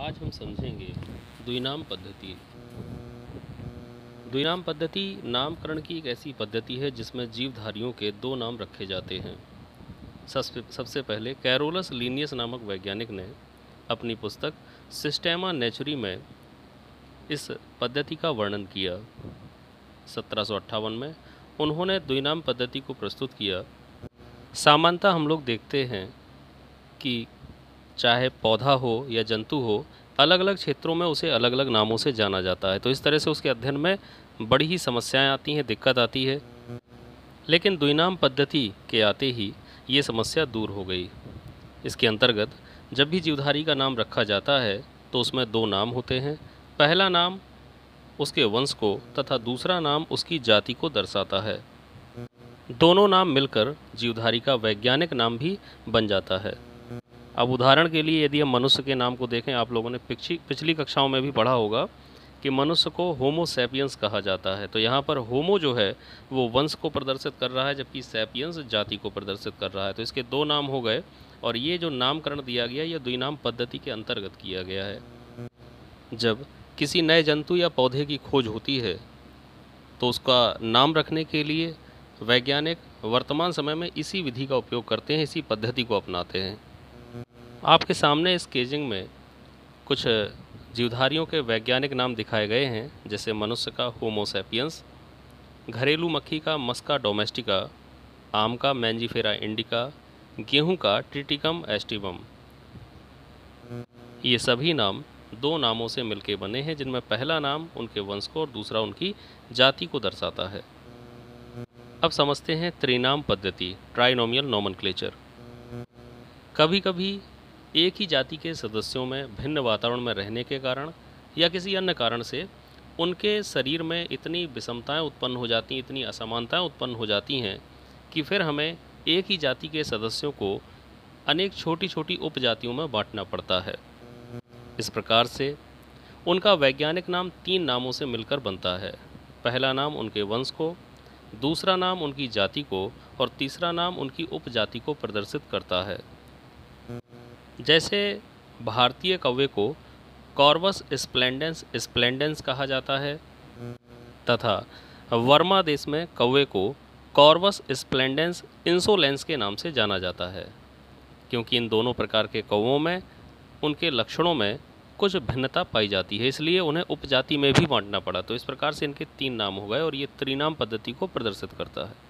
आज हम समझेंगे द्विनाम पद्धति। द्विनाम पद्धति नामकरण की एक ऐसी पद्धति है जिसमें जीवधारियों के दो नाम रखे जाते हैं। सबसे पहले कैरोलस लीनियस नामक वैज्ञानिक ने अपनी पुस्तक सिस्टेमा नेचुरी में इस पद्धति का वर्णन किया। 1758 में उन्होंने द्विनाम पद्धति को प्रस्तुत किया। सामान्यतः हम लोग देखते हैं कि चाहे पौधा हो या जंतु हो, अलग अलग क्षेत्रों में उसे अलग अलग नामों से जाना जाता है, तो इस तरह से उसके अध्ययन में बड़ी ही समस्याएं आती हैं, दिक्कत आती है। लेकिन द्विनाम पद्धति के आते ही ये समस्या दूर हो गई। इसके अंतर्गत जब भी जीवधारी का नाम रखा जाता है तो उसमें दो नाम होते हैं। पहला नाम उसके वंश को तथा दूसरा नाम उसकी जाति को दर्शाता है। दोनों नाम मिलकर जीवधारी का वैज्ञानिक नाम भी बन जाता है। अब उदाहरण के लिए यदि हम मनुष्य के नाम को देखें, आप लोगों ने पिछली कक्षाओं में भी पढ़ा होगा कि मनुष्य को होमो सैपियंस कहा जाता है। तो यहाँ पर होमो जो है वो वंश को प्रदर्शित कर रहा है, जबकि सैपियंस जाति को प्रदर्शित कर रहा है। तो इसके दो नाम हो गए और ये जो नामकरण दिया गया ये द्विनाम पद्धति के अंतर्गत किया गया है। जब किसी नए जंतु या पौधे की खोज होती है तो उसका नाम रखने के लिए वैज्ञानिक वर्तमान समय में इसी विधि का उपयोग करते हैं, इसी पद्धति को अपनाते हैं। आपके सामने इस केजिंग में कुछ जीवधारियों के वैज्ञानिक नाम दिखाए गए हैं, जैसे मनुष्य का होमो सैपियंस, घरेलू मक्खी का मस्का डोमेस्टिका, आम का मैंजीफेरा इंडिका, गेहूं का ट्रिटिकम एस्टिवम। ये सभी नाम दो नामों से मिलकर बने हैं, जिनमें पहला नाम उनके वंश को और दूसरा उनकी जाति को दर्शाता है। अब समझते हैं त्रिनाम पद्धति, ट्राइनोमियल नोमेनक्लेचर। कभी कभी एक ही जाति के सदस्यों में भिन्न वातावरण में रहने के कारण या किसी अन्य कारण से उनके शरीर में इतनी विषमताएं उत्पन्न हो जाती हैं, इतनी असमानताएं उत्पन्न हो जाती हैं कि फिर हमें एक ही जाति के सदस्यों को अनेक छोटी छोटी उपजातियों में बांटना पड़ता है। इस प्रकार से उनका वैज्ञानिक नाम तीन नामों से मिलकर बनता है। पहला नाम उनके वंश को, दूसरा नाम उनकी जाति को और तीसरा नाम उनकी उपजाति को प्रदर्शित करता है। जैसे भारतीय कौवे को कॉर्वस स्प्लेंडेंस स्प्लेंडेंस कहा जाता है तथा वर्मा देश में कौवे को कॉर्वस स्प्लेंडेंस इंसोलेंस के नाम से जाना जाता है, क्योंकि इन दोनों प्रकार के कौवों में उनके लक्षणों में कुछ भिन्नता पाई जाती है, इसलिए उन्हें उपजाति में भी बांटना पड़ा। तो इस प्रकार से इनके तीन नाम हो गए और ये त्रिनाम पद्धति को प्रदर्शित करता है।